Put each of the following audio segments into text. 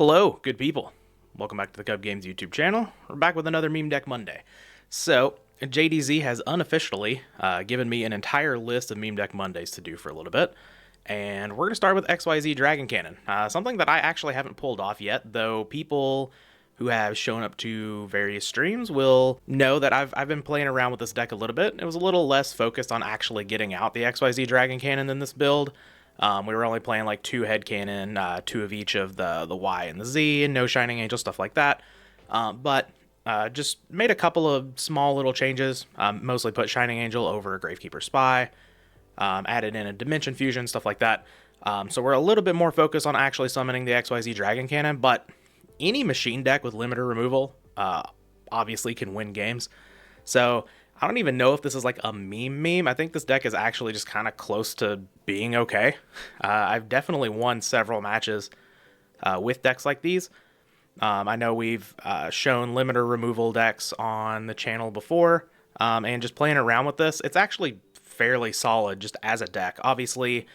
Hello, good people. Welcome back to the Kuhb Games YouTube channel. We're back with another Meme Deck Monday. So, JDZ has unofficially given me an entire list of Meme Deck Mondays to do for a little bit. And we're going to start with XYZ Dragon Cannon. Something that I actually haven't pulled off yet, though people who have shown up to various streams will know that I've been playing around with this deck a little bit. It was a little less focused on actually getting out the XYZ Dragon Cannon than this build. We were only playing like 2 head cannon, 2 of each of the Y and the Z, and no Shining Angel, stuff like that. But just made a couple of small little changes. Mostly put Shining Angel over Gravekeeper Spy. Added in a Dimension Fusion, stuff like that. So we're a little bit more focused on actually summoning the XYZ Dragon Cannon, but any machine deck with limiter removal obviously can win games. So I don't even know if this is like a meme. I think this deck is actually just kind of close to being okay. I've definitely won several matches with decks like these. I know we've shown limiter removal decks on the channel before, and just playing around with this, it's actually fairly solid just as a deck. Obviously,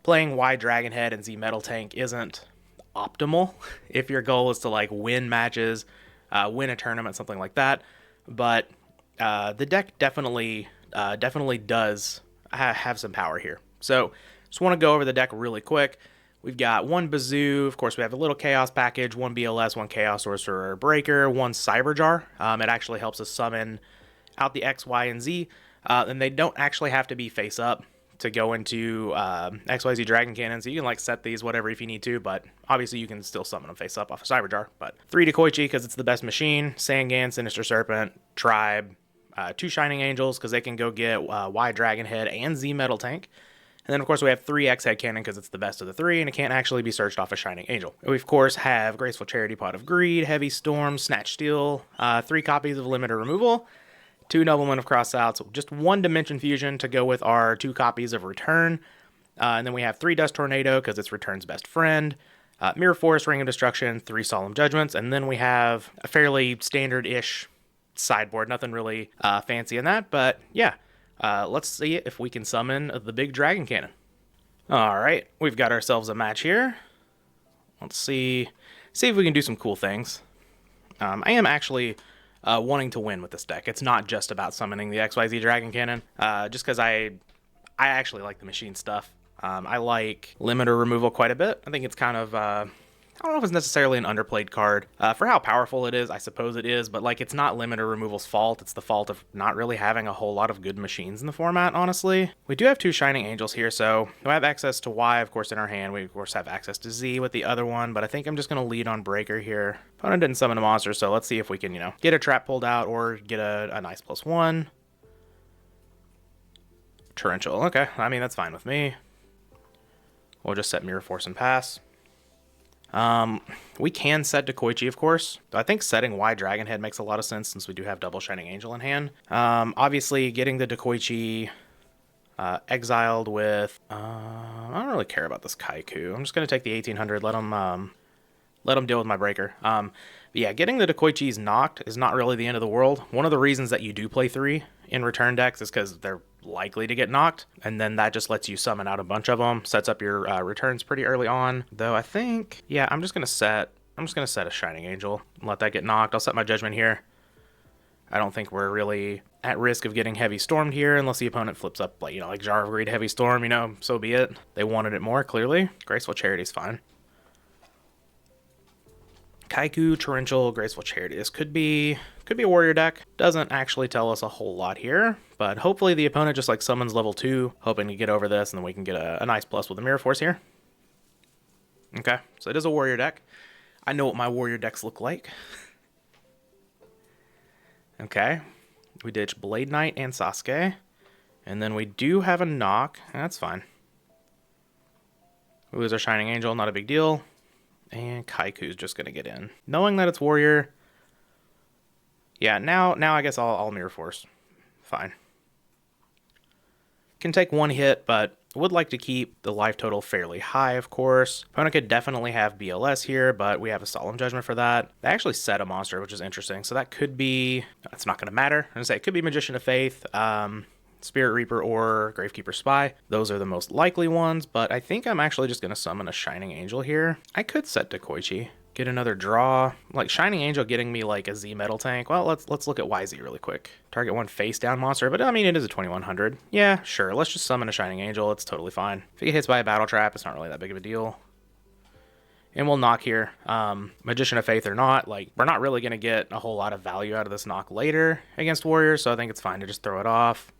playing Y Dragonhead and Z Metal Tank isn't optimal if your goal is to like win matches, win a tournament, something like that. But the deck definitely does have some power here. So just want to go over the deck really quick. We've got 1 Bazoo, of course we have a little Chaos package, 1 BLS, 1 Chaos Sorcerer Breaker, 1 Cyber Jar. It actually helps us summon out the X, Y, and Z, and they don't actually have to be face up to go into XYZ Dragon Cannon, so you can like set these whatever if you need to, but obviously you can still summon them face up off a Cyber Jar. But 3 Dekoichi because it's the best machine, Sangan, Sinister Serpent, Tribe, 2 Shining Angels because they can go get Y Dragonhead and Z Metal Tank. And then, of course, we have 3 X Head Cannon because it's the best of the 3, and it can't actually be searched off a Shining Angel. We, of course, have Graceful Charity, Pot of Greed, Heavy Storm, Snatch Steel, 3 copies of Limiter Removal, 2 Noblemen of Crossouts, just 1 Dimension Fusion to go with our 2 copies of Return. And then we have 3 Dust Tornado because it's Return's best friend, Mirror Force, Ring of Destruction, 3 Solemn Judgments, and then we have a fairly standard-ish sideboard. Nothing really fancy in that, but yeah. Let's see if we can summon the big Dragon Cannon. Alright, we've got ourselves a match here. Let's see if we can do some cool things. I am actually wanting to win with this deck. It's not just about summoning the XYZ Dragon Cannon, just because I actually like the machine stuff. I like limiter removal quite a bit. I think it's kind of I don't know if it's necessarily an underplayed card. For how powerful it is, I suppose it is, but like it's not limiter removal's fault. It's the fault of not really having a whole lot of good machines in the format, honestly. We do have 2 Shining Angels here, so we have access to Y, of course, in our hand. We, of course, have access to Z with the other one, but I think I'm just going to lead on Breaker here. Opponent didn't summon a monster, so let's see if we can, get a trap pulled out or get a nice +1. Torrential. Okay, I mean, that's fine with me. We'll just set Mirror Force and pass. We can set Dekoichi, of course. I think setting Y Dragonhead makes a lot of sense since we do have double Shining Angel in hand. Obviously getting the Dekoichi exiled with I don't really care about this Kaiku. I'm just gonna take the 1800, let him deal with my breaker. But yeah, getting the Dekoichis knocked is not really the end of the world. One of the reasons that you do play 3 in return decks is because they're likely to get knocked, and then that just lets you summon out a bunch of them, sets up your returns pretty early on. Though I think, yeah, I'm just gonna set a Shining Angel and let that get knocked. I'll set my judgment here. I don't think we're really at risk of getting heavy stormed here unless the opponent flips up like Jar of Greed, Heavy Storm, so be it. They wanted it more, clearly. Graceful Charity's fine. Kaiku, Torrential, Graceful Charity. This could be a warrior deck. Doesn't actually tell us a whole lot here, but hopefully the opponent just like summons level 2, hoping to get over this, and then we can get a nice plus with a Mirror Force here. Okay, so it is a warrior deck. I know what my warrior decks look like. Okay, we ditch Blade Knight and Sasuke, and then we do have a knock. That's fine. We lose our Shining Angel, not a big deal. And Kaiku's just going to get in. Knowing that it's warrior. Yeah, now I guess I'll Mirror Force. Fine. Can take 1 hit, but would like to keep the life total fairly high, of course. Opponent could definitely have BLS here, but we have a Solemn Judgment for that. They actually set a monster, which is interesting. So that could be... It's not going to matter. I'm going to say it could be Magician of Faith. Spirit Reaper or Gravekeeper Spy. Those are the most likely ones, but I think I'm actually just going to summon a Shining Angel here. I could set Dekoichi. Get another draw. Like Shining Angel getting me like a Z metal tank. Well, let's look at YZ really quick. Target one face down monster, but I mean it is a 2100. Yeah, sure. Let's just summon a Shining Angel. It's totally fine. If he gets hit by a battle trap, it's not really that big of a deal. And we'll knock here. Magician of Faith or not, like we're not really gonna get a whole lot of value out of this knock later against warriors, so I think it's fine to just throw it off.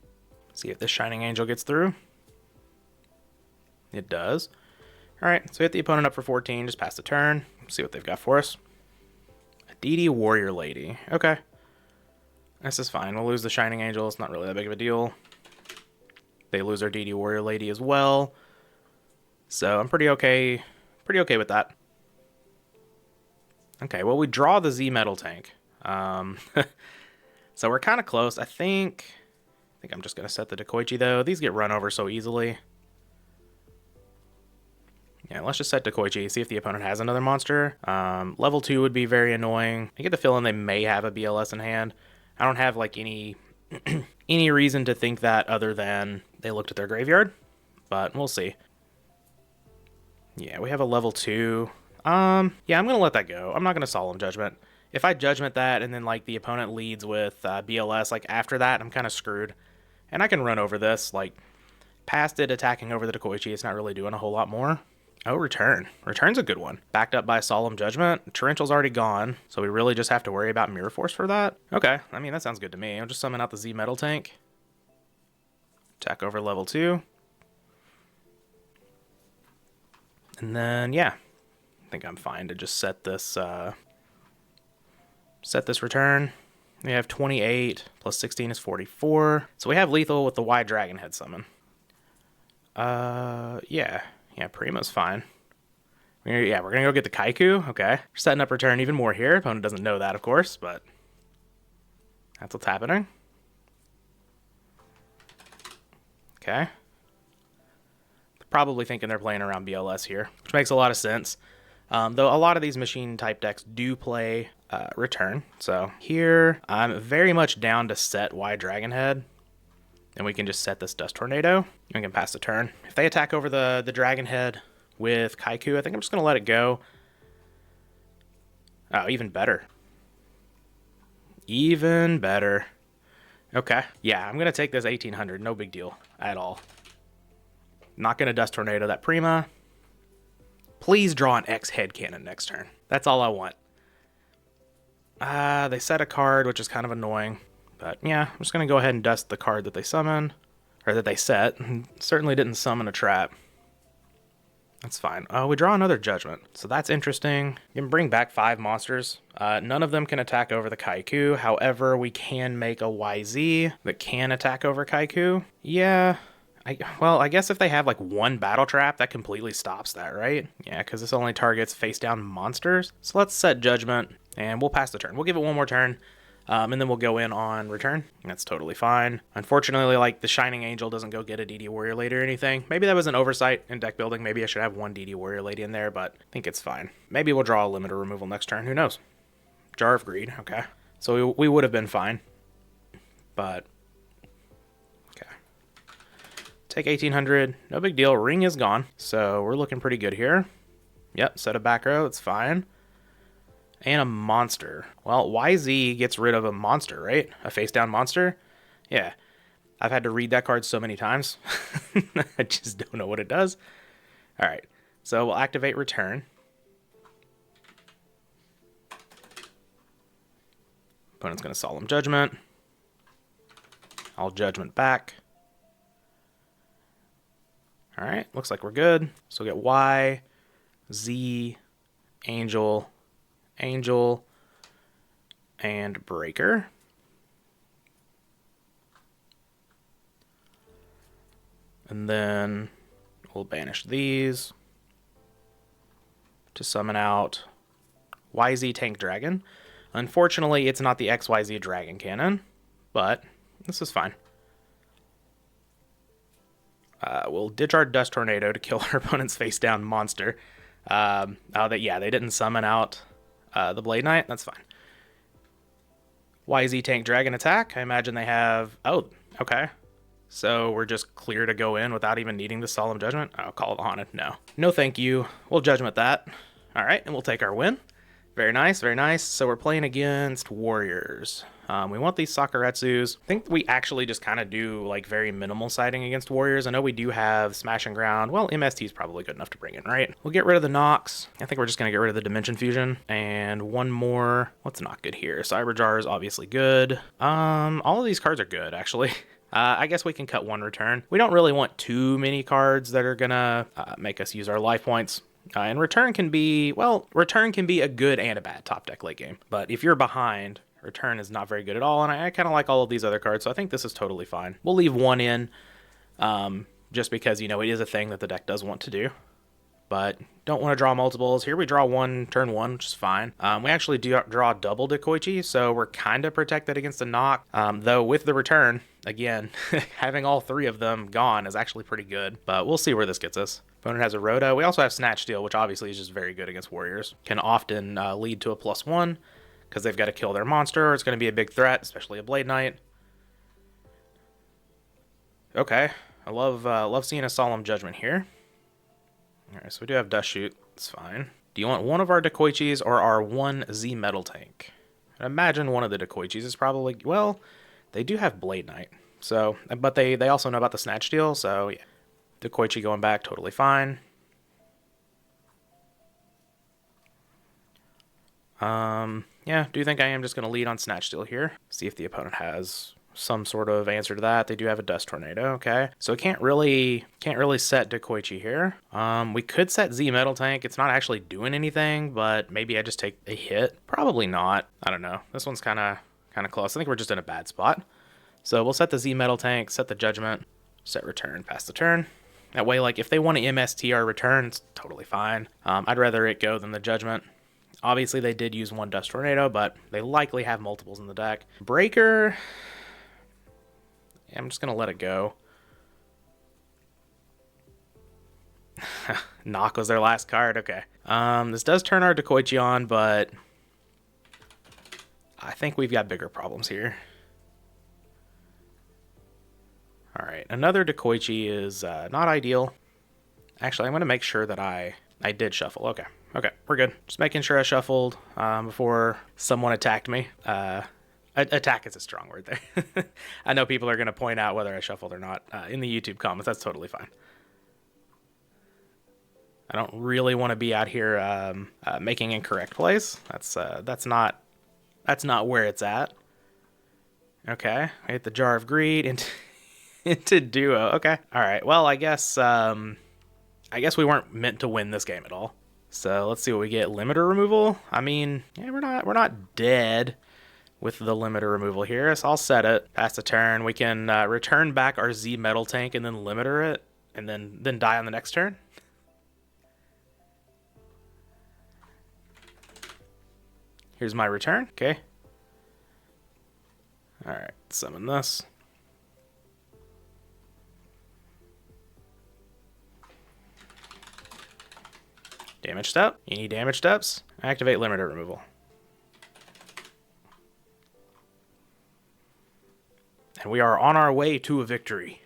See if this Shining Angel gets through. It does. All right, so hit the opponent up for 14, just pass the turn. See what they've got for us. A DD Warrior Lady. Okay. This is fine. We'll lose the Shining Angel. It's not really that big of a deal. They lose their DD Warrior Lady as well. So I'm pretty okay with that. Okay, well, we draw the Z Metal tank. So we're kind of close. I think I'm just going to set the Dekoichi, though. These get run over so easily. Yeah, let's just set Dekoichi, see if the opponent has another monster. Level 2 would be very annoying. I get the feeling they may have a BLS in hand. I don't have, like, any any reason to think that other than they looked at their graveyard. But we'll see. Yeah, we have a level 2. Yeah, I'm going to let that go. I'm not going to Solemn Judgment. If I Judgment that and then, like, the opponent leads with BLS, like, after that, I'm kind of screwed. And I can run over this. Like, past it attacking over the Dekoichi, it's not really doing a whole lot more. Oh, Return. Return's a good one. Backed up by Solemn Judgment. Torrential's already gone, so we really just have to worry about Mirror Force for that. Okay, I mean, that sounds good to me. I'll just summon out the Z Metal tank. Attack over level 2. And then, yeah, I think I'm fine to just set this return. We have 28 plus 16 is 44. So we have lethal with the Y Dragon Head summon. Yeah, Prima's fine. Yeah, we're going to go get the Kaiku. Okay. We're setting up return even more here. Opponent doesn't know that, of course, but that's what's happening. Okay. Probably thinking they're playing around BLS here, which makes a lot of sense. Though a lot of these machine-type decks do play return. So here, I'm very much down to set Y Dragon Head. And we can just set this Dust Tornado. We can pass the turn. If they attack over the Dragon Head with Kaiku, I think I'm just going to let it go. Oh, even better. Even better. Okay. Yeah, I'm going to take this 1800. No big deal at all. Not going to Dust Tornado that Prima. Please draw an X Head Cannon next turn. That's all I want. They set a card, which is kind of annoying. But yeah, I'm just going to go ahead and dust the card that they summon, or that they set. Certainly didn't summon a trap. That's fine. We draw another Judgment, so that's interesting. You can bring back 5 monsters. None of them can attack over the Kaiku. However, we can make a YZ that can attack over Kaiku. Yeah, well, I guess if they have like one battle trap, that completely stops that, right? Yeah, because this only targets face down monsters. So let's set Judgment, and we'll pass the turn. We'll give it one more turn. And then we'll go in on return. That's totally fine. Unfortunately, like, the Shining Angel doesn't go get a DD Warrior Lady or anything. Maybe that was an oversight in deck building. Maybe I should have one DD Warrior Lady in there, but I think it's fine. Maybe we'll draw a limiter removal next turn. Who knows? Jar of Greed. Okay. So we would have been fine. But, okay. Take 1800. No big deal. Ring is gone. So we're looking pretty good here. Yep, set a back row. It's fine. And a monster. Well, YZ gets rid of a monster, right? A face-down monster? Yeah. I've had to read that card so many times. I just don't know what it does. All right. So we'll activate return. Opponent's going to Solemn Judgment. I'll Judgment back. All right. Looks like we're good. So we'll get Y, Z, Angel, Angel, and Breaker. And then we'll banish these to summon out YZ Tank Dragon. Unfortunately, it's not the XYZ Dragon Cannon, but this is fine. We'll ditch our Dust Tornado to kill our opponent's face-down monster. They didn't summon out the Blade Knight. That's fine. YZ Tank Dragon attack. I imagine they have... Oh, okay. So we're just clear to go in without even needing the Solemn Judgment? Oh, Call of the Haunted. No. No thank you. We'll Judgment that. All right, and we'll take our win. Very nice, very nice. So we're playing against warriors. We want these Sakuretsus. I think we actually just kind of do like very minimal siding against warriors. I know we do have smash and ground. Well, MST is probably good enough to bring in, right? We'll get rid of the Nox. I think we're just going to get rid of the Dimension Fusion. And one more. What's not good here? Cyberjar is obviously good. All of these cards are good, actually. I guess we can cut one return. We don't really want too many cards that are gonna make us use our life points. And return can be, well, return can be a good and a bad top deck late game. But if you're behind, return is not very good at all. And I kind of like all of these other cards, so I think this is totally fine. We'll leave one in just because, you know, it is a thing that the deck does want to do. But don't want to draw multiples. Here we draw one, turn one, which is fine. We actually do draw double Dekoichi, so we're kind of protected against a knock. Though with the return, again, having all three of them gone is actually pretty good. But we'll see where this gets us. Opponent has a Rhoda. We also have Snatch Steal, which obviously is just very good against warriors. Can often lead to a +1 because they've got to kill their monster, or it's going to be a big threat, especially a Blade Knight. Okay, I love seeing a Solemn Judgment here. Alright, so we do have Dust Shoot. It's fine. Do you want one of our Dekoichis or our one Z Metal Tank? I imagine one of the Dekoichis is probably... Well, they do have Blade Knight. So, but they also know about the Snatch Steal, so yeah. Dekoichi going back, totally fine. Yeah, do think I am just going to lead on Snatch Steal here. See if the opponent has some sort of answer to that. They do have a Dust Tornado, okay. So it can't really set Dekoichi here. We could set Z Metal Tank. It's not actually doing anything, but maybe I just take a hit. Probably not. I don't know. This one's kind of close. I think we're just in a bad spot. So we'll set the Z Metal Tank, set the Judgment, set return, pass the turn. That way, like, if they want to MST our return, it's totally fine. I'd rather it go than the Judgment. Obviously, they did use one Dust Tornado, but they likely have multiples in the deck. Breaker... Yeah, I'm just going to let it go. Knock was their last card. Okay. This does turn our Dekoichi on, but I think we've got bigger problems here. All right. Another Dekoichi is not ideal. Actually, I'm going to make sure that I did shuffle. Okay. Okay, we're good. Just making sure I shuffled before someone attacked me. Attack is a strong word there. I know people are going to point out whether I shuffled or not in the YouTube comments. That's totally fine. I don't really want to be out here making incorrect plays. That's not where it's at. Okay, I hit the Jar of Greed into duo. Okay, all right. Well, I guess we weren't meant to win this game at all. So let's see what we get. Limiter removal. I mean, yeah, we're not dead with the limiter removal here, so I'll set it. Pass the turn. We can return back our Z Metal Tank and then limiter it, and then die on the next turn. Here's my return. Okay. All right, summon this. Damage step. Any damage steps? Activate limiter removal. And we are on our way to a victory.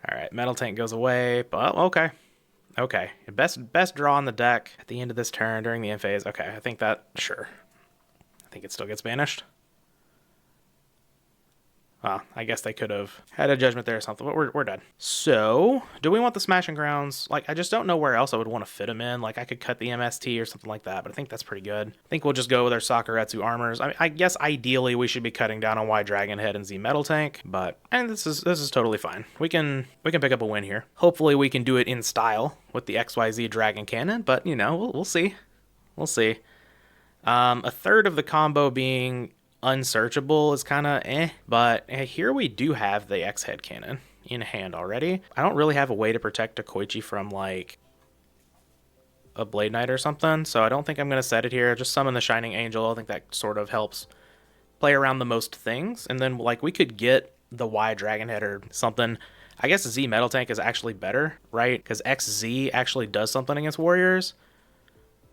Alright, Metal Tank goes away. But okay. Okay. Best draw on the deck at the end of this turn during the end phase. Okay, I think that, sure. I think it still gets banished. Well, I guess they could have had a Judgment there or something, but we're dead. So, do we want the Smashing Grounds? Like, I just don't know where else I would want to fit them in. Like, I could cut the MST or something like that, but I think that's pretty good. I think we'll just go with our Sakuretsu armors. I guess ideally we should be cutting down on Y Dragon Head and Z Metal Tank, but this is totally fine. We can pick up a win here. Hopefully we can do it in style with the XYZ Dragon Cannon, but you know, we'll see. We'll see. A third of the combo being unsearchable is kind of but here we do have the X Head Cannon in hand already. I don't really have a way to protect Dekoichi from like a Blade Knight or something, so I don't think I'm going to set it here. Just summon the Shining Angel. I think that sort of helps play around the most things, and then like we could get the Y Dragon Head or something. I guess Z Metal Tank is actually better, right? Because XZ actually does something against warriors.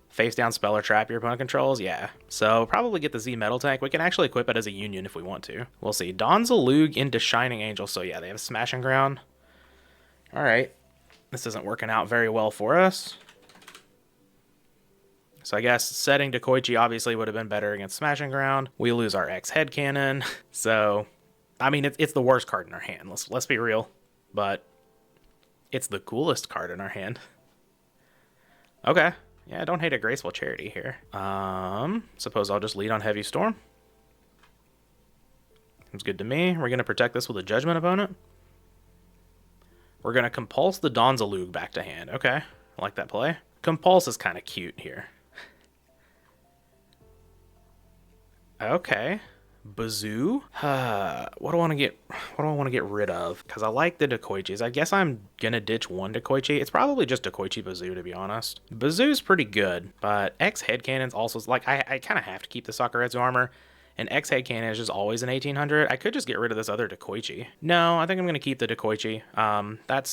Face down spell or trap your opponent controls, yeah. So probably get the Z Metal Tank. We can actually equip it as a union if we want to. We'll see. Donzalug into Shining Angel. So yeah, they have Smashing Ground. All right. This isn't working out very well for us. So I guess setting Dekoichi obviously would have been better against Smashing Ground. We lose our X-Head Cannon. So, I mean, it's the worst card in our hand. Let's be real. But it's the coolest card in our hand. Okay. Yeah, don't hate a Graceful Charity here. Suppose I'll just lead on Heavy Storm. Seems good to me. We're going to protect this with a Judgment opponent. We're going to Compulse the Donzalug back to hand. Okay, I like that play. Compulse is kind of cute here. Okay. Bazoo. What do I want to get rid of? Because I like the Dekoichis. I guess I'm gonna ditch one Dekoichi. It's probably just Dekoichi Bazoo, to be honest. Bazoo's pretty good, but X Head Cannon's also like I kind of have to keep the Sakuretsu armor. And X Head Cannon is just always an 1800. I could just get rid of this other Dekoichi. No, I think I'm gonna keep the Dekoichi. That's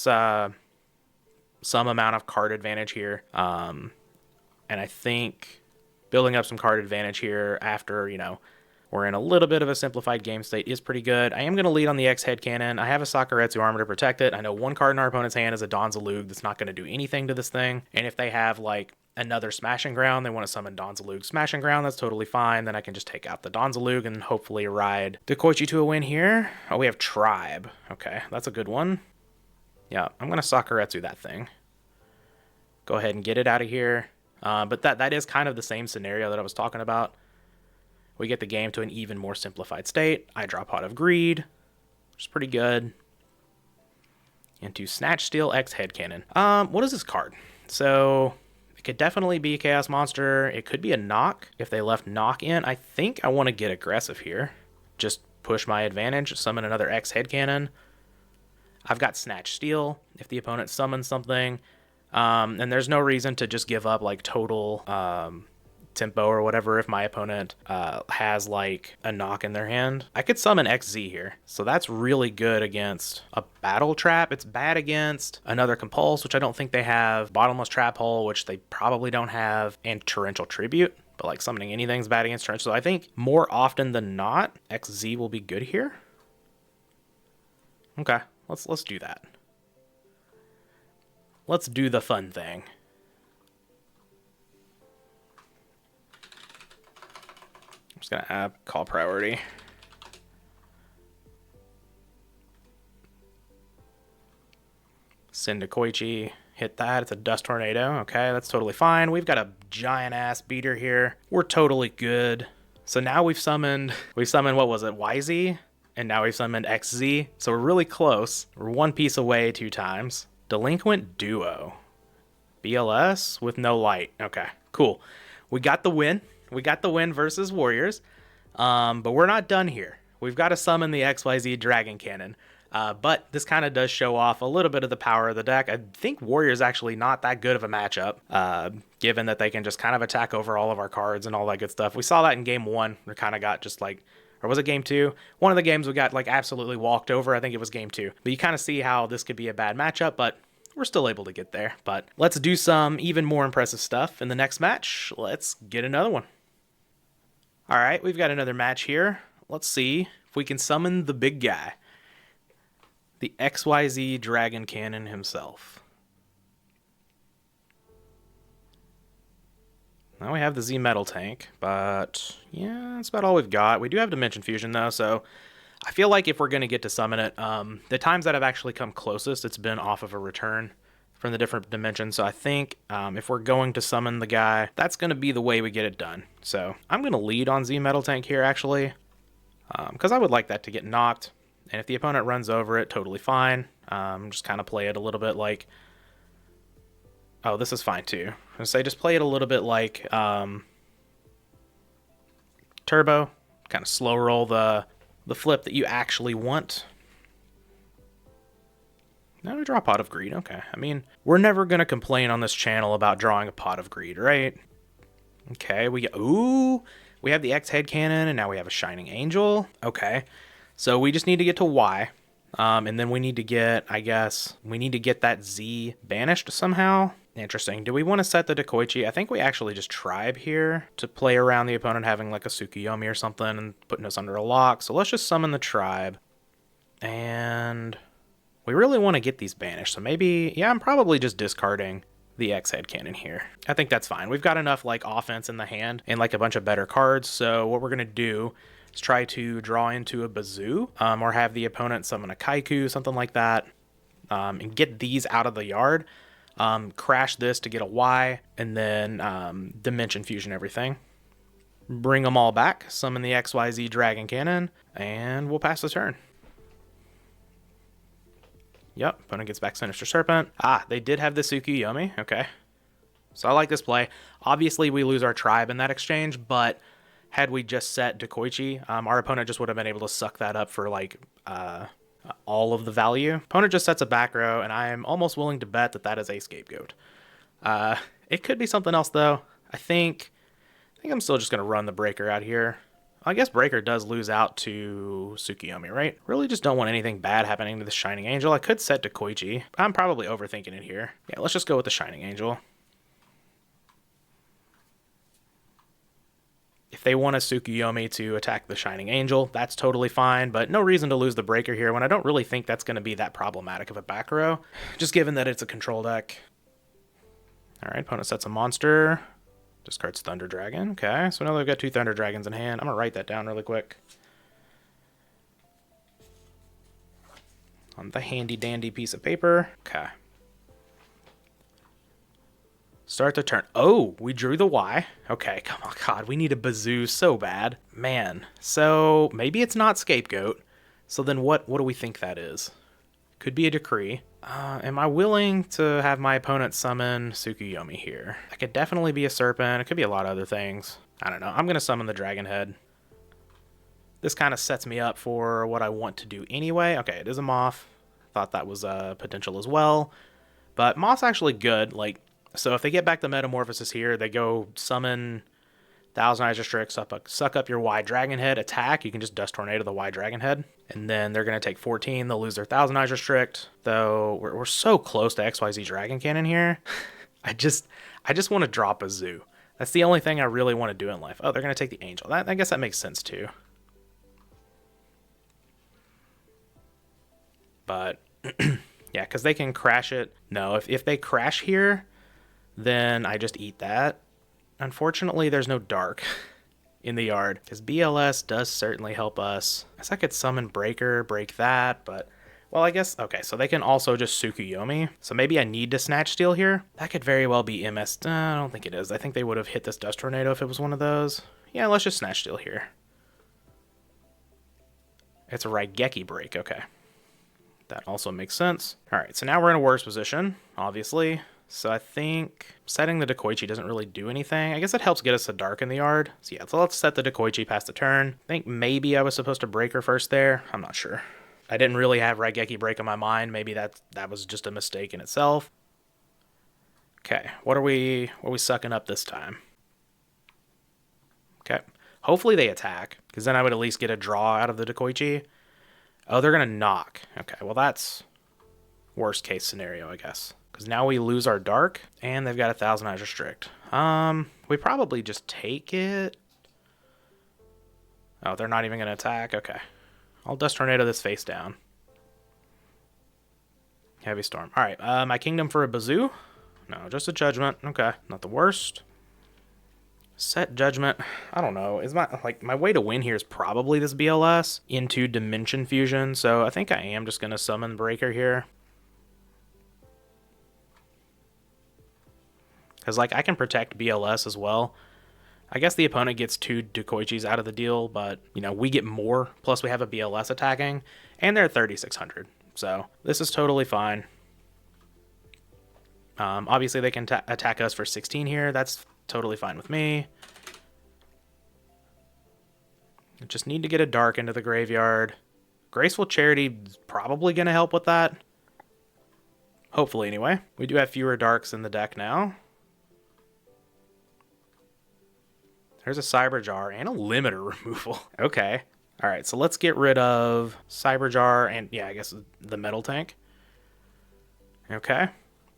some amount of card advantage here. And I think building up some card advantage here after, you know, we're in a little bit of a simplified game state is pretty good. I am going to lead on the X-Head Cannon. I have a Sakuretsu armor to protect it. I know one card in our opponent's hand is a Donzalug that's not going to do anything to this thing. And if they have, like, another Smashing Ground, they want to summon Donzalug Smashing Ground, that's totally fine. Then I can just take out the Donzalug and hopefully ride Dekoichi to a win here. Oh, we have Tribe. Okay, that's a good one. Yeah, I'm going to Sakuretsu that thing. Go ahead and get it out of here. But that is kind of the same scenario that I was talking about. We get the game to an even more simplified state. I draw Pot of Greed, which is pretty good. Into Snatch Steel X Head Cannon. What is this card? So it could definitely be a Chaos Monster. It could be a knock. If they left knock in, I think I want to get aggressive here. Just push my advantage, summon another X Head Cannon. I've got Snatch Steel. If the opponent summons something, and there's no reason to just give up like total tempo or whatever if my opponent has like a knock in their hand. I could summon XZ here. So that's really good against a Battle Trap. It's bad against another Compulse, which I don't think they have. Bottomless Trap Hole, which they probably don't have. And Torrential Tribute. But like summoning anything's bad against Torrential. So I think more often than not, XZ will be good here. Okay, let's do that. Let's do the fun thing. I'm just gonna add call priority. Send to Koichi, hit that. It's a Dust Tornado. Okay, that's totally fine. We've got a giant ass beater here. We're totally good. So now we've summoned what was it, YZ? And now we've summoned XZ. So we're really close. We're one piece away 2 times. Delinquent Duo. BLS with no light. Okay, cool. We got the win. We got the win versus Warriors. But we're not done here. We've got to summon the XYZ Dragon Cannon. But this kind of does show off a little bit of the power of the deck. I think Warriors actually not that good of a matchup, given that they can just kind of attack over all of our cards and all that good stuff. We saw that in game 1. We kind of got just like, or was it game 2? One of the games we got like absolutely walked over. I think it was game 2. But you kind of see how this could be a bad matchup, but we're still able to get there. But let's do some even more impressive stuff in the next match. Let's get another one. All right, we've got another match here. Let's see if we can summon the big guy. The XYZ Dragon Cannon himself. Now we have the Z Metal Tank, but yeah, that's about all we've got. We do have Dimension Fusion though, so I feel like if we're going to get to summon it, the times that I've actually come closest, it's been off of a return from the different dimensions. So I think if we're going to summon the guy, that's going to be the way we get it done. So I'm going to lead on Z Metal Tank here actually, because I would like that to get knocked. And if the opponent runs over it, totally fine. Just kind of play it a little bit like... Oh, this is fine too. I'm going to say just play it a little bit like Turbo. Kind of slow roll the flip that you actually want. Now we draw a Pot of Greed. Okay. I mean, we're never going to complain on this channel about drawing a Pot of Greed, right? Okay. We have the X-Head Cannon, and now we have a Shining Angel. Okay. So we just need to get to Y, and then we need to get, I guess, we need to get that Z banished somehow. Interesting. Do we want to set the Dekoichi? I think we actually just Tribe here to play around the opponent having like a Tsukuyomi or something and putting us under a lock. So let's just summon the Tribe. And we really want to get these banished. So maybe, yeah, I'm probably just discarding the XYZ Cannon here. I think that's fine. We've got enough like offense in the hand and like a bunch of better cards. So what we're going to do is try to draw into a Bazoo, or have the opponent summon a Kaiku, something like that, and get these out of the yard. Crash this to get a Y, and then Dimension Fusion everything. Bring them all back, summon the XYZ Dragon Cannon, and we'll pass the turn. Yep, opponent gets back Sinister Serpent. Ah, they did have the Tsukuyomi. Okay. So I like this play. Obviously, we lose our tribe in that exchange, but had we just set Dekoichi, our opponent just would have been able to suck that up for, like, all of the value. Opponent just sets a back row, and I am almost willing to bet that that is a Scapegoat. It could be something else, though. I think I'm still just going to run the Breaker out here. I guess Breaker does lose out to Tsukuyomi, right? Really just don't want anything bad happening to the Shining Angel. I could set to Koichi. I'm probably overthinking it here. Yeah, let's just go with the Shining Angel. If they want a Tsukuyomi to attack the Shining Angel, that's totally fine, but no reason to lose the Breaker here when I don't really think that's going to be that problematic of a back row, just given that it's a control deck. All right, opponent sets a monster. Discards Thunder Dragon. Okay, so now they've got 2 Thunder Dragons in hand. I'm going to write that down really quick. On the handy dandy piece of paper. Okay. Start the turn. Oh, we drew the Y. Okay, come on, God, we need a Bazoo so bad. Man, so maybe it's not Scapegoat. So then what do we think that is? Could be a Decree. Am I willing to have my opponent summon Tsukuyomi here? That could definitely be a Serpent. It could be a lot of other things. I don't know. I'm going to summon the Dragon Head. This kind of sets me up for what I want to do anyway. Okay, it is a Moth. Thought that was a potential as well. But Moth's actually good. Like, so if they get back the Metamorphosis here, they go summon Thousand Eyes Restrict, suck up your Y Dragon Head, attack. You can just Dust Tornado the Y Dragon Head. And then they're going to take 14. They'll lose their Thousand Eyes Restrict. Though we're so close to XYZ Dragon Cannon here. I just want to drop a Zoo. That's the only thing I really want to do in life. Oh, they're going to take the Angel. I guess that makes sense too. But yeah, because they can crash it. No, if they crash here, then I just eat that. Unfortunately, there's no Dark in the yard, because BLS does certainly help us. I guess I could summon Breaker, break that, but, well, I guess, okay, so they can also just Tsukuyomi. So maybe I need to Snatch Steal here. That could very well be MS. I don't think it is. I think they would have hit this Dust Tornado if it was one of those. Yeah, let's just Snatch Steal here. It's a Raigeki break, okay. That also makes sense. All right, so now we're in a worse position, obviously. So I think setting the Dekoichi doesn't really do anything. I guess it helps get us a Dark in the yard. So yeah, so let's set the Dekoichi past the turn. I think maybe I was supposed to break her first there. I'm not sure. I didn't really have Raigeki break in my mind. Maybe that was just a mistake in itself. Okay, what are we sucking up this time? Okay, hopefully they attack, because then I would at least get a draw out of the Dekoichi. Oh, they're going to knock. Okay, well that's worst case scenario, I guess. Because now we lose our Dark, and they've got a Thousand Eyes Restrict. We probably just take it. Oh, they're not even going to attack? Okay. I'll Dust Tornado this face down. Heavy Storm. All right, my Kingdom for a Bazoo? No, just a Judgment. Okay, not the worst. Set Judgment. I don't know. Is my way to win here is probably this BLS into Dimension Fusion, so I think I am just going to summon Breaker here. Because, like, I can protect BLS as well. I guess the opponent gets 2 Dekoichis out of the deal, but, you know, we get more. Plus, we have a BLS attacking, and they're 3,600. So, this is totally fine. Obviously, they can attack us for 16 here. That's totally fine with me. I just need to get a Dark into the graveyard. Graceful Charity is probably going to help with that. Hopefully, anyway. We do have fewer Darks in the deck now. There's a Cyberjar and a Limiter removal. Okay. All right, so let's get rid of Cyberjar and, yeah, I guess the Metal Tank. Okay.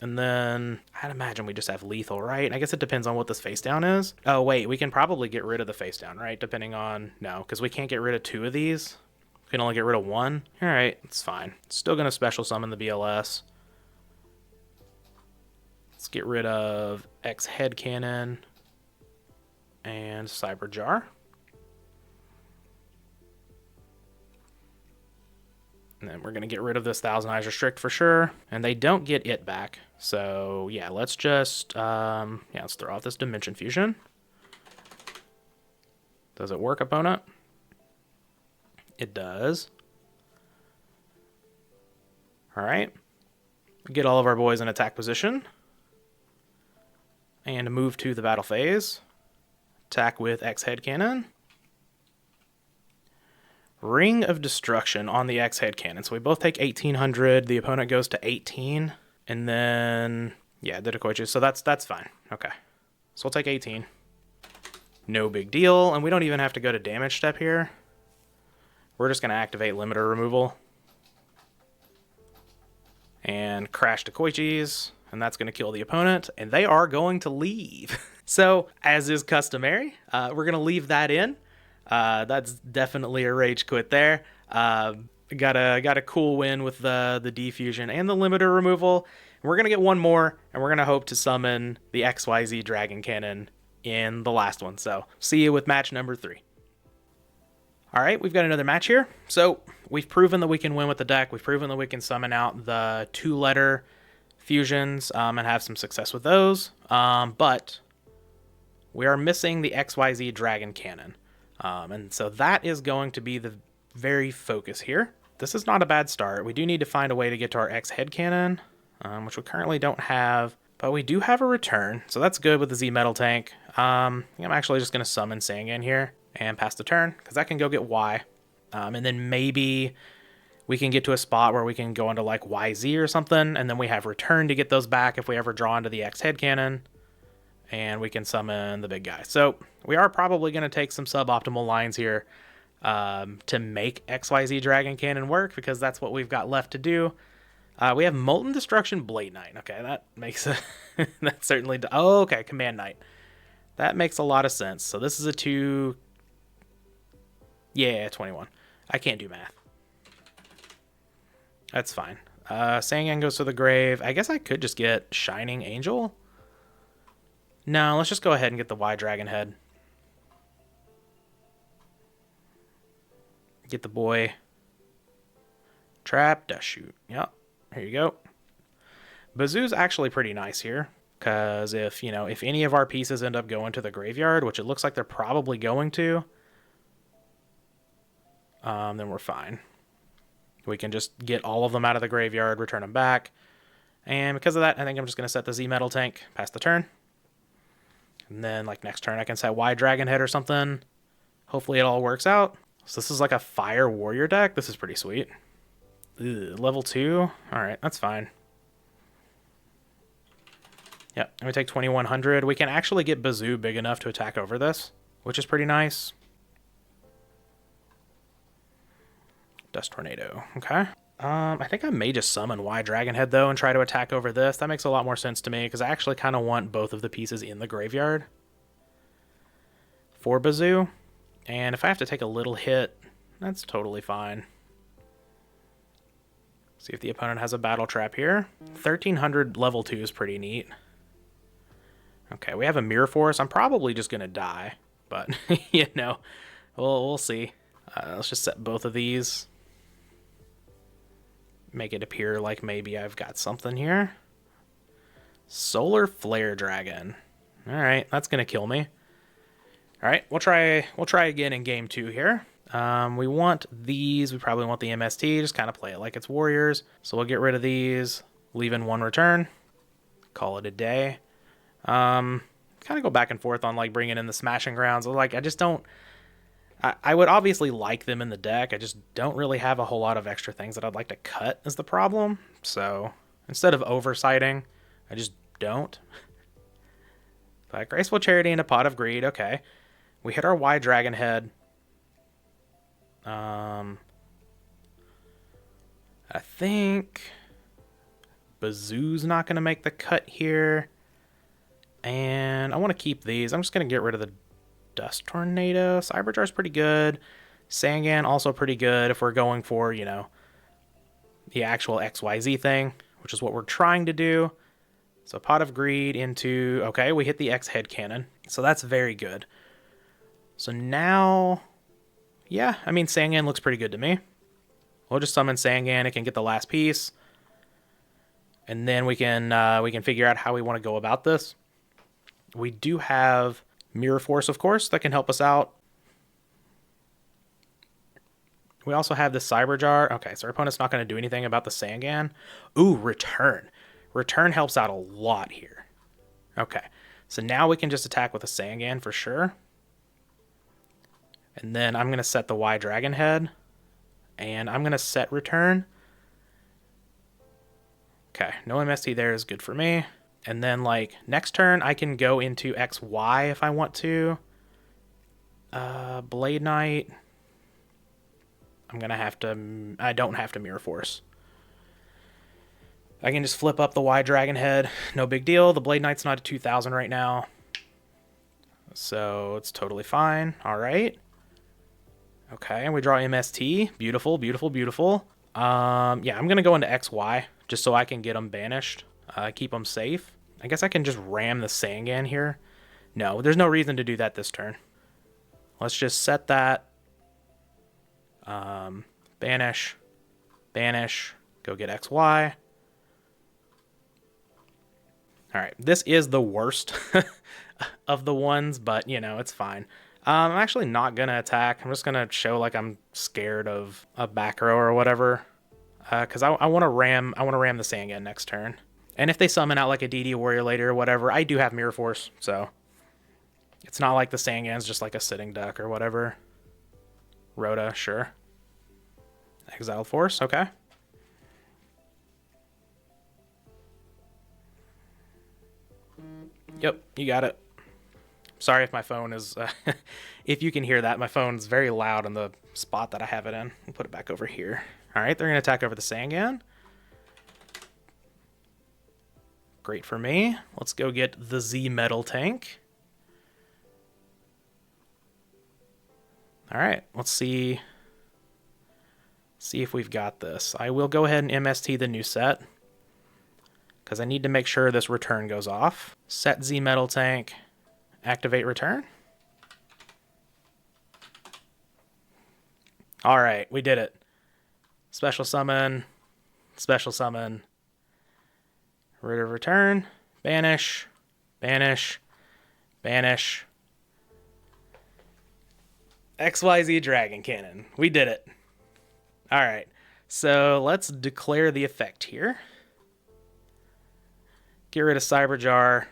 And then I'd imagine we just have Lethal, right? I guess it depends on what this face down is. Oh, wait, we can probably get rid of the face down, right? Depending on, no, because we can't get rid of 2 of these. We can only get rid of 1. All right, it's fine. Still going to special summon the BLS. Let's get rid of XYZ Cannon and Cyber Jar. And then we're going to get rid of this Thousand Eyes Restrict for sure. And they don't get it back. So yeah, let's just, let's throw off this Dimension Fusion. Does it work, opponent? It does. All right. Get all of our boys in attack position. And move to the battle phase. Attack with XYZ Cannon. Ring of Destruction on the XYZ Cannon. So we both take 1800. The opponent goes to 18. And then, yeah, did a Koichi. So that's fine. Okay. So we'll take 18. No big deal. And we don't even have to go to damage step here. We're just going to activate limiter removal. And crash to Koichis. And that's going to kill the opponent. And they are going to leave. So, as is customary, we're going to leave that in. That's definitely a rage quit there. Got a cool win with the defusion and the limiter removal. And we're going to get one more, and we're going to hope to summon the XYZ Dragon Cannon in the last one. So, see you with match number 3. All right, we've got another match here. So, we've proven that we can win with the deck. We've proven that we can summon out the 2-letter fusions and have some success with those. But we are missing the XYZ Dragon Cannon. And so that is going to be the very focus here. This is not a bad start. We do need to find a way to get to our XYZ Cannon, which we currently don't have. But we do have a return, so that's good with the Z Metal Tank. I'm actually just going to summon Sangan here and pass the turn, because that can go get Y. And then maybe we can get to a spot where we can go into like YZ or something, and then we have return to get those back if we ever draw into the XYZ Cannon. And we can summon the big guy. So we are probably going to take some suboptimal lines here to make XYZ Dragon Cannon work, because that's what we've got left to do. We have Molten Destruction Blade Knight. Okay, that makes a that certainly. Oh, okay, Command Knight. That makes a lot of sense. So this is a 2. Yeah, 21. I can't do math. That's fine. Sangan goes to the grave. I guess I could just get Shining Angel. No, let's just go ahead and get the Y Dragon Head. Get the boy. Trap, Dust Shoot. Yep, here you go. Bazoo's actually pretty nice here, because if any of our pieces end up going to the graveyard, which it looks like they're probably going to, then we're fine. We can just get all of them out of the graveyard, return them back. And because of that, I think I'm just going to set the Z Metal Tank, pass the turn. And then, like, next turn I can set Y Dragon Head or something. Hopefully it all works out. So this is like a Fire Warrior deck. This is pretty sweet. Level 2? Alright, that's fine. Yep, and we take 2100. We can actually get Bazoo big enough to attack over this, which is pretty nice. Dust Tornado. Okay. I think I may just summon Y Dragon Head, though, and try to attack over this. That makes a lot more sense to me, because I actually kind of want both of the pieces in the graveyard for Bazoo. And if I have to take a little hit, that's totally fine. See if the opponent has a Battle Trap here. 1300 level 2 is pretty neat. Okay, we have a Mirror Force. I'm probably just going to die, but, we'll see. Let's just set both of these. Make it appear like maybe I've got something here. Solar Flare Dragon. All right, that's gonna kill me. All right, we'll try again in game 2 here. We want these. We probably want the MST. Just kind of play it like it's Warriors. So we'll get rid of these. Leave in 1 return. Call it a day. Kind of go back and forth on like bringing in the Smashing Grounds. Like I just don't. I would obviously like them in the deck. I just don't really have a whole lot of extra things that I'd like to cut is the problem. So instead of oversighting, I just don't. But Graceful Charity and a Pot of Greed. Okay. We hit our Y Dragon Head. I think Bazoo's not going to make the cut here. And I want to keep these. I'm just going to get rid of the Dust Tornado. Cyberjar's pretty good. Sangan also pretty good if we're going for, the actual XYZ thing, which is what we're trying to do. So Pot of Greed into... Okay, we hit the X head cannon. So that's very good. So now... Yeah, I mean, Sangan looks pretty good to me. We'll just summon Sangan. It can get the last piece. And then we can figure out how we want to go about this. We do have Mirror Force, of course, that can help us out. We also have the Cyber Jar. Okay, so our opponent's not going to do anything about the Sangan. Ooh, Return. Return helps out a lot here. Okay, so now we can just attack with a Sangan for sure. And then I'm going to set the Y Dragon Head. And I'm going to set Return. Okay, no MST there is good for me. And then, like, next turn, I can go into XY if I want to. Blade Knight. I'm going to have to... I don't have to Mirror Force. I can just flip up the Y Dragon Head. No big deal. The Blade Knight's not at 2,000 right now. So it's totally fine. All right. Okay, and we draw MST. Beautiful, beautiful, beautiful. Yeah, I'm going to go into XY just so I can get them banished. Keep them safe. I guess I can just ram the Sangan here. No, there's no reason to do that this turn. Let's just set that. Banish. Banish. Go get XY. Alright, this is the worst of the ones, but, you know, it's fine. I'm actually not going to attack. I'm just going to show like I'm scared of a back row or whatever. Because I want to ram the Sangan next turn. And if they summon out like a DD Warrior later or whatever, I do have Mirror Force, so it's not like the Sangan's just like a sitting duck or whatever. Rhoda, sure. Exiled Force, okay. Yep, you got it. Sorry if my phone is... if you can hear that, my phone's very loud in the spot that I have it in. I'll put it back over here. Alright, they're going to attack over the Sangan. Great for me. Let's go get the Z Metal Tank. Alright, let's see if we've got this. I will go ahead and MST the new set, because I need to make sure this return goes off. Set Z Metal Tank. Activate return. Alright, we did it. Special summon. Special summon. Rid of return. Banish. Banish. Banish. XYZ Dragon Cannon. We did it. Alright, so let's declare the effect here. Get rid of Cyber Jar.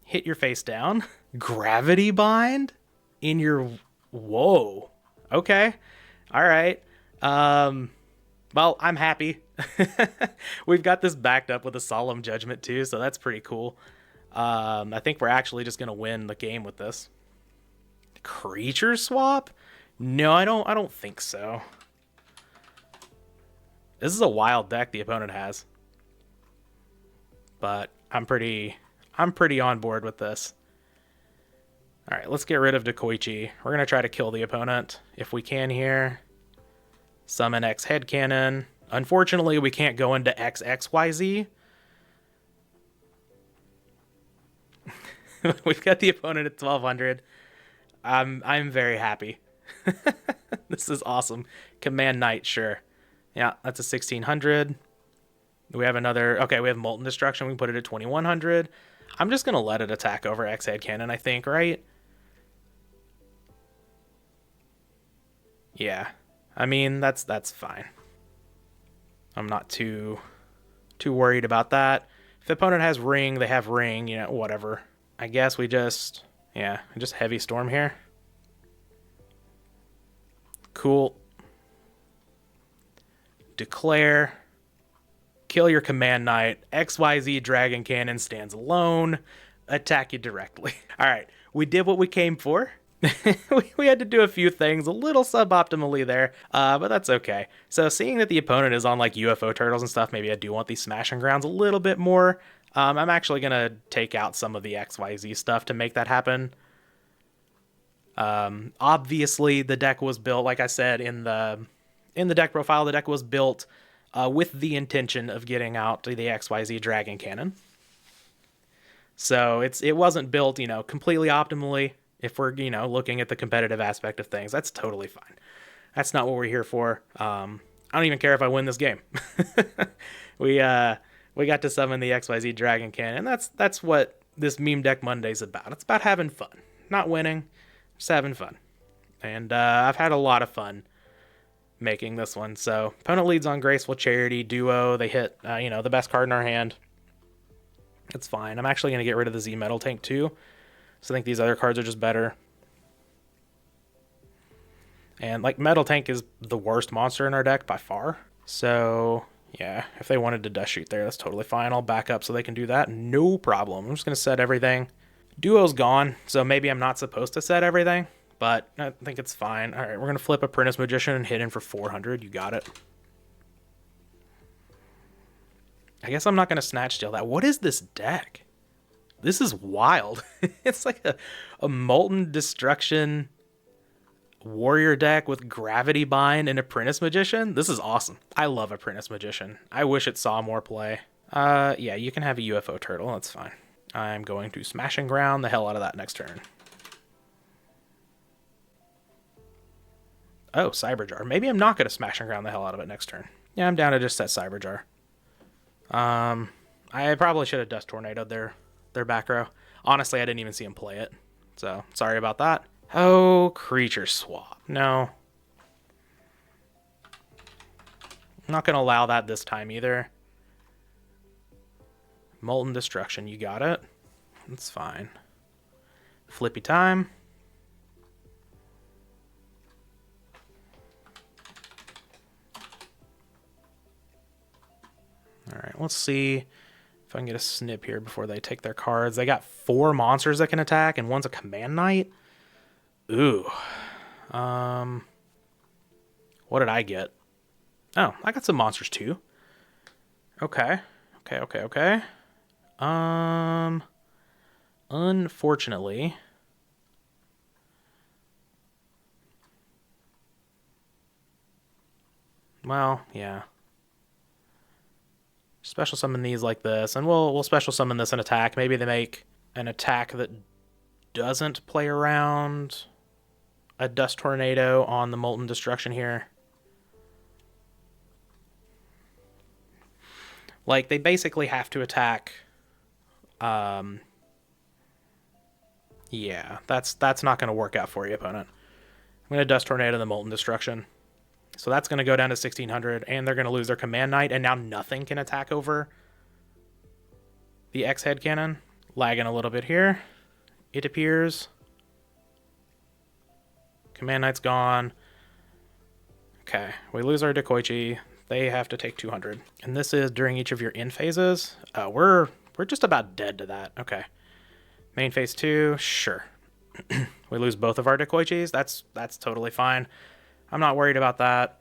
Hit your face down. Gravity Bind? In your... Whoa. Okay. Alright. Well, I'm happy. We've got this backed up with a Solemn Judgment too, so that's pretty cool. I think we're actually just going to win the game with this. Creature swap? No, I don't think so. This is a wild deck the opponent has. But I'm pretty on board with this. Alright, let's get rid of Dekoichi. We're going to try to kill the opponent if we can here. Summon X Head Cannon. Unfortunately, we can't go into XXYZ. We've got the opponent at 1200. I'm very happy. This is awesome. Command Knight, sure. Yeah, that's a 1600. We have another... Okay, we have Molten Destruction. We can put it at 2100. I'm just going to let it attack over X Head Cannon, I think, right? Yeah. I mean, that's fine. I'm not too worried about that. If the opponent has Ring, they have Ring, you know, whatever. I guess we just... Yeah, just Heavy Storm here. Cool. Declare. Kill your Command Knight. XYZ Dragon Cannon stands alone. Attack you directly. Alright, we did what we came for. we had to do a few things a little suboptimally there, but that's okay. So seeing that the opponent is on like UFO turtles and stuff, maybe I do want these smashing grounds a little bit more. I'm actually going to take out some of the XYZ stuff to make that happen. Obviously, the deck was built, like I said, in the deck profile, the deck was built with the intention of getting out the XYZ Dragon Cannon. So it wasn't built, completely optimally. If we're, looking at the competitive aspect of things, that's totally fine. That's not what we're here for. I don't even care if I win this game. we we got to summon the XYZ Dragon Cannon, and that's what this Meme Deck Monday's about. It's about having fun, not winning, just having fun. And I've had a lot of fun making this one. So opponent leads on Graceful Charity, Duo. They hit the best card in our hand. It's fine. I'm actually going to get rid of the Z Metal Tank too. So I think these other cards are just better. And like Metal Tank is the worst monster in our deck by far. So yeah, if they wanted to Dust Shoot there, that's totally fine. I'll back up so they can do that. No problem. I'm just going to set everything. Duo's gone, so maybe I'm not supposed to set everything, but I think it's fine. All right, we're going to flip Apprentice Magician and hit in for 400. You got it. I guess I'm not going to Snatch Steal that. What is this deck? This is wild. It's like a Molten Destruction warrior deck with Gravity Bind and Apprentice Magician. This is awesome. I love Apprentice Magician. I wish it saw more play. Yeah, you can have a UFO Turtle. That's fine. I'm going to Smash and Ground the hell out of that next turn. Oh, Cyberjar. Maybe I'm not going to Smash and Ground the hell out of it next turn. Yeah, I'm down to just set Cyberjar. I probably should have Dust Tornadoed their back row. Honestly, I didn't even see him play it. So, sorry about that. Oh, Creature Swap. No. I'm not going to allow that this time either. Molten Destruction, you got it. That's fine. Flippy time. Alright, let's see if I can get a snip here before they take their cards. They got 4 monsters that can attack, and one's a Command Knight. Ooh. What did I get? Oh, I got some monsters too. Okay. Okay. Unfortunately, well, yeah. Special summon these like this, and we'll special summon this and attack. Maybe they make an attack that doesn't play around a Dust Tornado on the Molten Destruction here. Like, they basically have to attack. Yeah, that's not going to work out for you, opponent. I'm going to Dust Tornado the Molten Destruction. So that's going to go down to 1600, and they're going to lose their Command Knight, and now nothing can attack over the X-Head Cannon. Lagging a little bit here, it appears. Command Knight's gone. Okay, we lose our Dekoichi. They have to take 200. And this is during each of your end phases. We're just about dead to that. Okay. Main phase 2, sure. We lose both of our Dekoichis. That's totally fine. I'm not worried about that.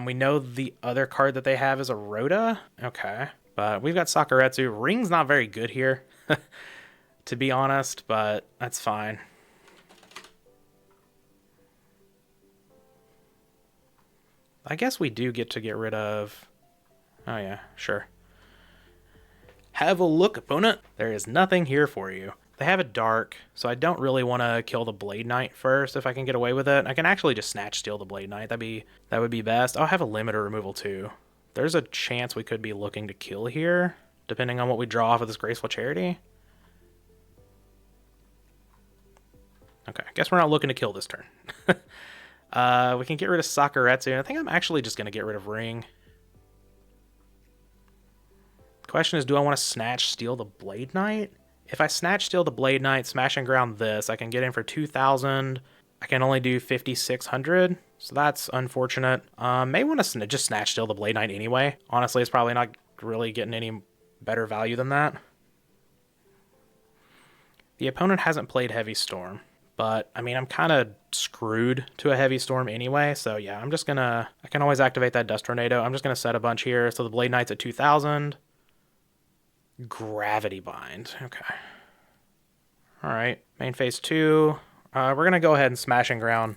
We know the other card that they have is a Rhoda. Okay. But we've got Sakuretsu. Ring's not very good here, to be honest, but that's fine. I guess we do get to get rid of... Oh yeah, sure. Have a look, opponent. There is nothing here for you. They have a Dark, so I don't really want to kill the Blade Knight first if I can get away with it. I can actually just Snatch Steal the Blade Knight. That would be best. I'll have a limiter removal too. There's a chance we could be looking to kill here, depending on what we draw off of this Graceful Charity. Okay, I guess we're not looking to kill this turn. We can get rid of Sakuretsu. I think I'm actually just going to get rid of Ring. Question is, do I want to Snatch Steal the Blade Knight? If I Snatch Steal the Blade Knight, Smash and Ground this, I can get in for 2,000. I can only do 5,600, so that's unfortunate. May want to just Snatch Steal the Blade Knight anyway. Honestly, it's probably not really getting any better value than that. The opponent hasn't played Heavy Storm, but I mean, I'm kind of screwed to a Heavy Storm anyway, so yeah, I'm just gonna... I can always activate that Dust Tornado. I'm just gonna set a bunch here, so the Blade Knight's at 2,000. Gravity Bind. Okay. Alright. Main phase 2. We're going to go ahead and Smash and Ground.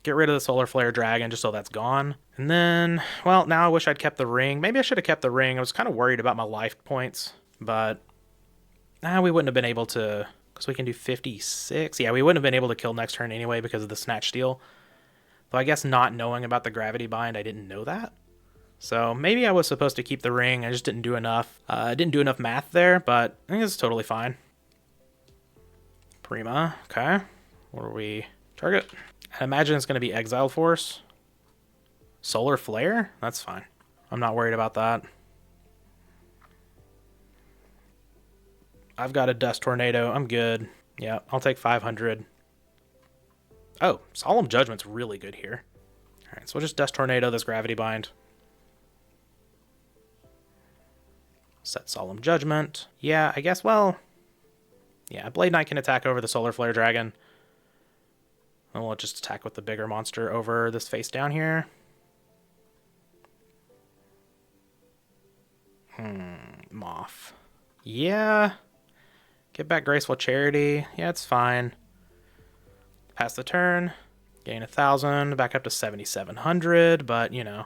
Get rid of the Solar Flare Dragon just so that's gone. And then, well, now I wish I'd kept the Ring. Maybe I should have kept the Ring. I was kind of worried about my life points. But We wouldn't have been able to, because we can do 56. Yeah, we wouldn't have been able to kill next turn anyway because of the Snatch Steal. Though I guess not knowing about the Gravity Bind, I didn't know that. So maybe I was supposed to keep the ring. I just didn't do enough. I didn't do enough math there, but I think it's totally fine. Prima. Okay. What are we? Target. I imagine it's going to be Exile Force. Solar Flare? That's fine. I'm not worried about that. I've got a Dust Tornado. I'm good. Yeah, I'll take 500. Oh, Solemn Judgment's really good here. All right, so we'll just Dust Tornado this Gravity Bind. Set Solemn Judgment. Yeah, I guess, well... Yeah, Blade Knight can attack over the Solar Flare Dragon. And we'll just attack with the bigger monster over this face down here. Moth. Yeah. Get back Graceful Charity. Yeah, it's fine. Pass the turn. Gain 1,000. Back up to 7,700. But, you know,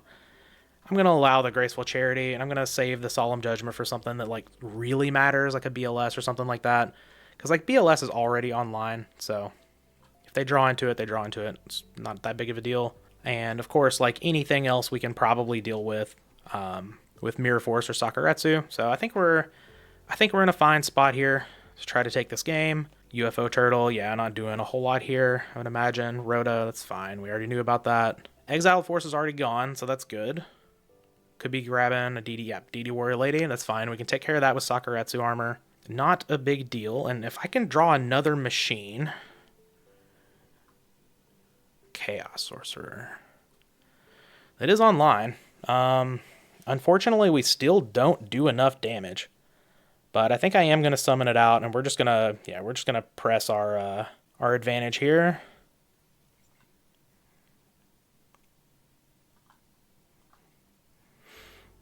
I'm going to allow the Graceful Charity. And I'm going to save the Solemn Judgment for something that, like, really matters. Like a BLS or something like that. Because, like, BLS is already online. So, if they draw into it, they draw into it. It's not that big of a deal. And, of course, like anything else we can probably deal with Mirror Force or Sakuretsu. So, I think we're in a fine spot here. Let's try to take this game. UFO Turtle, yeah, not doing a whole lot here, I would imagine. Rhoda, that's fine. We already knew about that. Exile Force is already gone, so that's good. Could be grabbing a DD, yeah, DD Warrior Lady, that's fine. We can take care of that with Sakuretsu armor. Not a big deal. And if I can draw another machine... Chaos Sorcerer. It is online. Unfortunately, we still don't do enough damage. But I think I am going to summon it out, and we're just going to, yeah, we're just going to press our advantage here.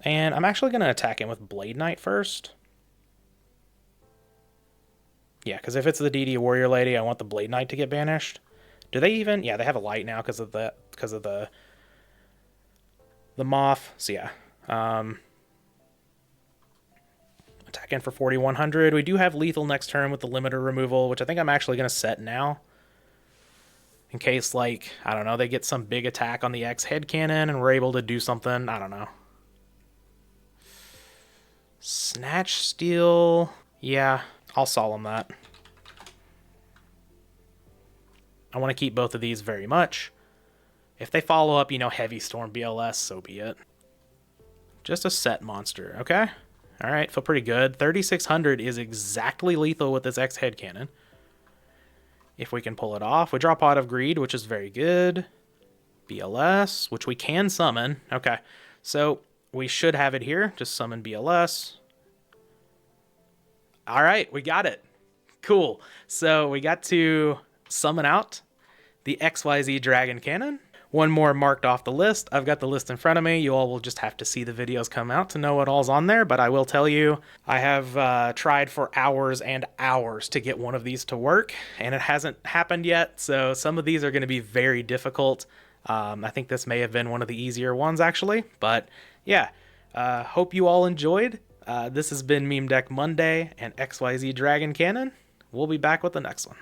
And I'm actually going to attack him with Blade Knight first. Yeah, because if it's the DD Warrior Lady, I want the Blade Knight to get banished. Do they even? Yeah, they have a light now because of the moth. So yeah. Attacking for 4,100. We do have lethal next turn with the limiter removal, which I think I'm actually going to set now. In case, like, I don't know, they get some big attack on the X head cannon and we're able to do something. I don't know. Snatch Steal. Yeah, I'll solemn that. I want to keep both of these very much. If they follow up, you know, Heavy Storm BLS, so be it. Just a set monster, okay? All right, feel pretty good. 3,600 is exactly lethal with this X head cannon. If we can pull it off. We draw Pot of Greed, which is very good. BLS, which we can summon. Okay, so we should have it here. Just summon BLS. All right, we got it. Cool. So we got to summon out the XYZ Dragon Cannon. One more marked off the list. I've got the list in front of me. You all will just have to see the videos come out to know what all's on there, but I will tell you, I have tried for hours and hours to get one of these to work, and it hasn't happened yet, so some of these are going to be very difficult. I think this may have been one of the easier ones, actually, but yeah, hope you all enjoyed. This has been Meme Deck Monday and XYZ Dragon Cannon. We'll be back with the next one.